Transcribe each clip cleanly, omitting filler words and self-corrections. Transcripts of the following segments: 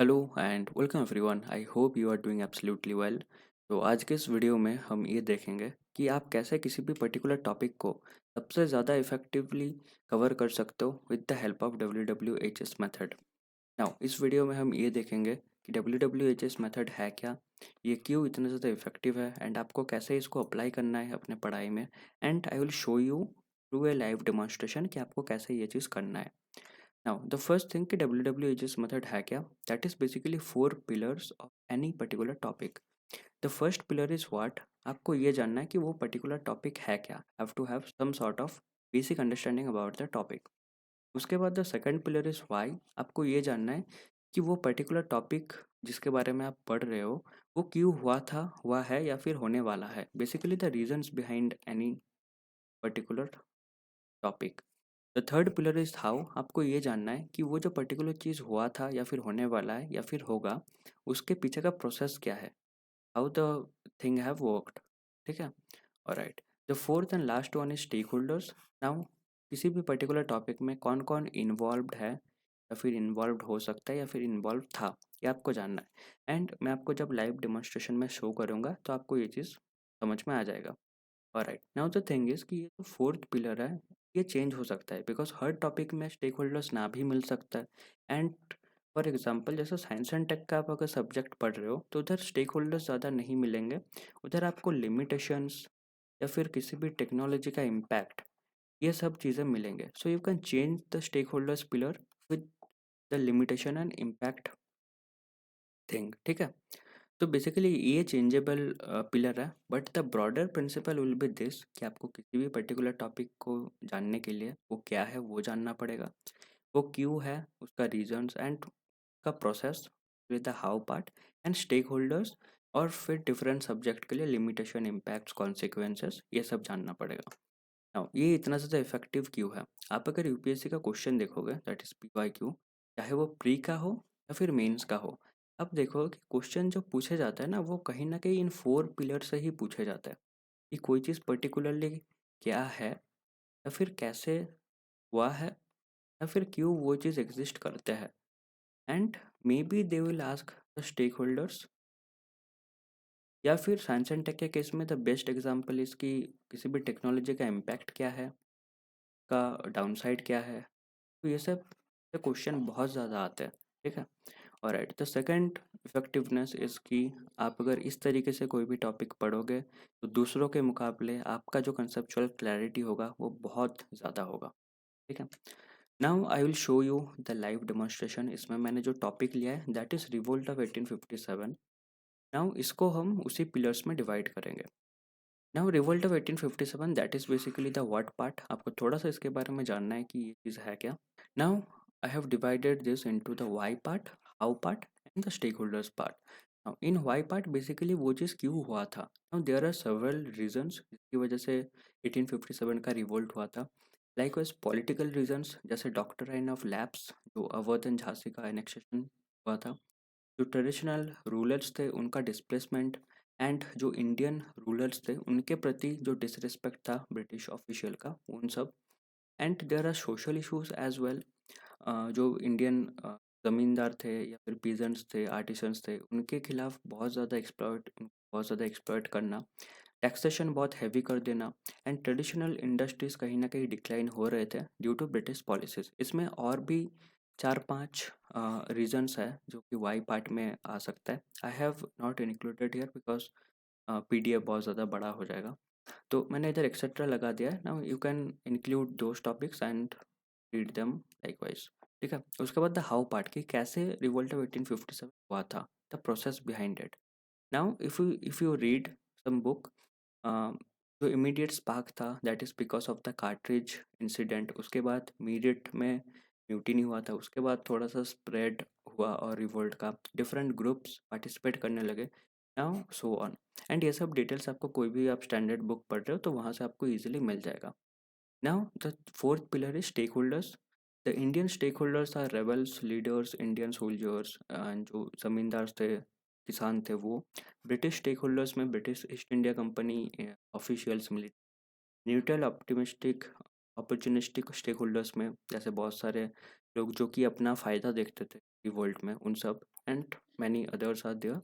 Hello and welcome everyone. I hope you are doing absolutely well. तो आज के इस वीडियो में हम ये देखेंगे कि आप कैसे किसी भी पर्टिकुलर टॉपिक को सबसे ज़्यादा इफेक्टिवली कवर कर सकते हो with the help of WWHS method. Now इस वीडियो में हम ये देखेंगे कि WWHS मेथड है क्या, ये क्यों इतना ज़्यादा इफेक्टिव है एंड आपको कैसे इसको अप्लाई करना है अपने पढ़ाई में। And I will show you through a live demonstration कि आपको कैसे ये चीज़ करना है। Now, the first thing कि WWHS method है क्या? That is basically four pillars of any particular topic. The first pillar is what? आपको ये जानना है कि वो particular topic है क्या? Have to have some sort of basic understanding about the topic. उसके बाद the second pillar is why. आपको ये जानना है कि वो particular topic जिसके बारे में आप पढ़ रहे हो वो क्यों हुआ था, हुआ है या फिर होने वाला है. Basically the reasons behind any particular topic. The third pillar is how. आपको ये जानना है कि वो जो पर्टिकुलर चीज़ हुआ था या फिर होने वाला है या फिर होगा, उसके पीछे का प्रोसेस क्या है, how the thing have worked. ठीक है, alright. The fourth and last one is stakeholders. Now किसी भी पर्टिकुलर टॉपिक में कौन कौन इन्वॉल्व्ड है या फिर इन्वॉल्व्ड हो सकता है या फिर इन्वॉल्व था, ये आपको जानना है। एंड मैं आपको जब लाइव डेमोन्स्ट्रेशन में शो करूँगा तो आपको ये चीज़ समझ में आ जाएगा। Alright, now the thing is कि ये जो फोर्थ पिलर है ये चेंज हो सकता है बिकॉज हर टॉपिक में स्टेक होल्डर्स ना भी मिल सकता है। एंड फॉर एग्जांपल जैसे साइंस एंड टेक का आप अगर सब्जेक्ट पढ़ रहे हो तो उधर स्टेक होल्डर्स ज़्यादा नहीं मिलेंगे। उधर आपको लिमिटेशंस या फिर किसी भी टेक्नोलॉजी का इम्पैक्ट, ये सब चीज़ें मिलेंगे। So you can change the stakeholders pillar with the limitation and impact thing. ठीक है, तो बेसिकली ये चेंजेबल पिलर है, but the broader principle will be this कि आपको किसी भी पर्टिकुलर टॉपिक को जानने के लिए वो क्या है वो जानना पड़ेगा, वो क्यों है, उसका रीजंस एंड का process with the how part and stakeholders, और फिर डिफरेंट सब्जेक्ट के लिए लिमिटेशन, इम्पैक्ट्स, कॉन्सिक्वेंसेस, ये सब जानना पड़ेगा। नाउ ये इतना ज़्यादा इफेक्टिव क्यों है? आप अगर यूपीएससी का क्वेश्चन देखोगे, दैट इज PYQ, चाहे वो प्री का हो या फिर मेंस का हो, आप देखो कि क्वेश्चन जो पूछे जाता है ना, वो कहीं ना कहीं इन फोर पिलर से ही पूछे जाता है कि कोई चीज़ पर्टिकुलरली क्या है या फिर कैसे हुआ है या फिर क्यों वो चीज़ एग्जिस्ट करते हैं। And maybe they will ask the stakeholders, या फिर साइंस एंड टेक के केस में द बेस्ट एग्जांपल इसकी किसी भी टेक्नोलॉजी का इम्पैक्ट क्या है, का डाउनसाइड क्या है। तो ये सब क्वेश्चन बहुत ज़्यादा आते हैं। ठीक है, और right, the second effectiveness is कि आप अगर इस तरीके से कोई भी टॉपिक पढ़ोगे तो दूसरों के मुकाबले आपका जो कंसेप्चुअल क्लैरिटी होगा वो बहुत ज़्यादा होगा। ठीक है, now I will show you the live demonstration. इसमें मैंने जो टॉपिक लिया है that is revolt of 1857। Now इसको हम उसी पिलर्स में डिवाइड करेंगे। Now revolt of 1857 that is basically the what part. आपको थोड़ा सा इसके बारे में जानना है कि ये चीज़ है क्या। Now I have divided this into the why part, how part and the stakeholders part. Now in why part basically वो चीज़ क्यों हुआ था। Now there are several reasons जिसकी वजह से 1857 का रिवोल्ट हुआ था। Likewise political reasons जैसे डॉक्ट्राइन ऑफ लैप्स, जो अवध एंड झांसी का एनेक्सेशन हुआ था, जो ट्रेडिशनल रूलर्स थे उनका डिस्प्लेसमेंट, एंड जो इंडियन रूलर्स थे उनके प्रति जो डिसरिस्पेक्ट था ब्रिटिश ऑफिशियल का, उन सब। And there are social issues as well. जो इंडियन ज़मींदार थे या फिर पीजेंट्स थे, आर्टिसंस थे, उनके खिलाफ बहुत ज़्यादा एक्सप्लॉइट करना, टैक्सेशन बहुत हैवी कर देना, एंड ट्रेडिशनल इंडस्ट्रीज कहीं ना कहीं डिक्लाइन हो रहे थे ड्यू टू ब्रिटिश पॉलिसीज। इसमें और भी चार पांच रीजन्स है जो कि वाई पार्ट में आ सकता है। I have not included here because PDF बहुत ज़्यादा बड़ा हो जाएगा, तो मैंने इधर एक्सेट्रा लगा दिया है। Now you can include those topics and read them likewise. ठीक है, उसके बाद द हाउ पार्ट की कैसे रिवोल्ट ऑफ 1857 हुआ था, the process behind it. Now if you read some book, जो इमीडिएट स्पार्क था that is because of the cartridge incident. उसके बाद इमीडिएट में म्यूटिनी हुआ था, उसके बाद थोड़ा सा स्प्रेड हुआ और रिवोल्ट का डिफरेंट ग्रुप्स पार्टिसिपेट करने लगे, नाउ सो ऑन। एंड ये सब डिटेल्स आपको कोई भी आप स्टैंडर्ड बुक पढ़ रहे हो तो वहाँ से आपको ईजिली मिल जाएगा। Now the fourth pillar is stakeholders. The Indian stakeholders are rebels, leaders, Indian soldiers, जो ज़मींदार थे, किसान थे वो। ब्रिटिश स्टेक होल्डर्स में British East India Company officials, military. Neutral optimistic opportunistic stakeholders में जैसे बहुत सारे लोग जो कि अपना फ़ायदा देखते थे, रिवोल्ट में उन सब, and many others are there.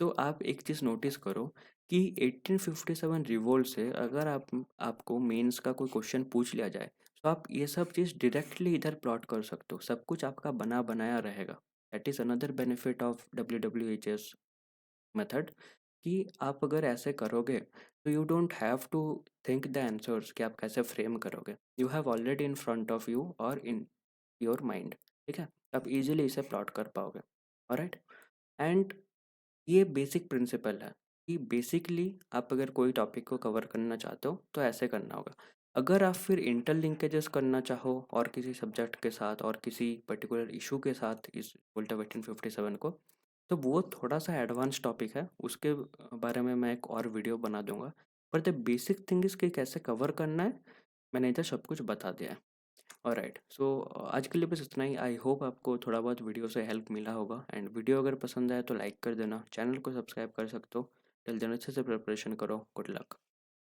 तो आप एक चीज़ नोटिस करो कि 1857 रिवोल्ट से अगर आपको मेंस का कोई क्वेश्चन पूछ लिया जाए, तो आप ये सब चीज़ डायरेक्टली इधर प्लॉट कर सकते हो, सब कुछ आपका बना बनाया रहेगा। That is another benefit of WWHS method, कि आप अगर ऐसे करोगे तो you don't have to think the answers कि आप कैसे फ्रेम करोगे, you have already in front of you और इन योर माइंड। ठीक है, आप इजीली इसे प्लॉट कर पाओगे। ऑलराइट, एंड ये बेसिक प्रिंसिपल है कि बेसिकली आप अगर कोई टॉपिक को कवर करना चाहते हो तो ऐसे करना होगा। अगर आप फिर इंटरलिंकेजेस करना चाहो और किसी सब्जेक्ट के साथ और किसी पर्टिकुलर इशू के साथ इस उल्टा 1857 को, तो वो थोड़ा सा एडवांस टॉपिक है, उसके बारे में मैं एक और वीडियो बना दूंगा। पर द बेसिक थिंग इज कि कैसे कवर करना है, मैंने इधर सब कुछ बता दिया है। ऑलराइट, सो आज के लिए बस इतना ही। आई होप आपको थोड़ा बहुत वीडियो से हेल्प मिला होगा, एंड वीडियो अगर पसंद आए तो लाइक कर देना, चैनल को सब्सक्राइब कर सकते हो। टिल देन अच्छे से प्रिपरेशन करो, गुड लक।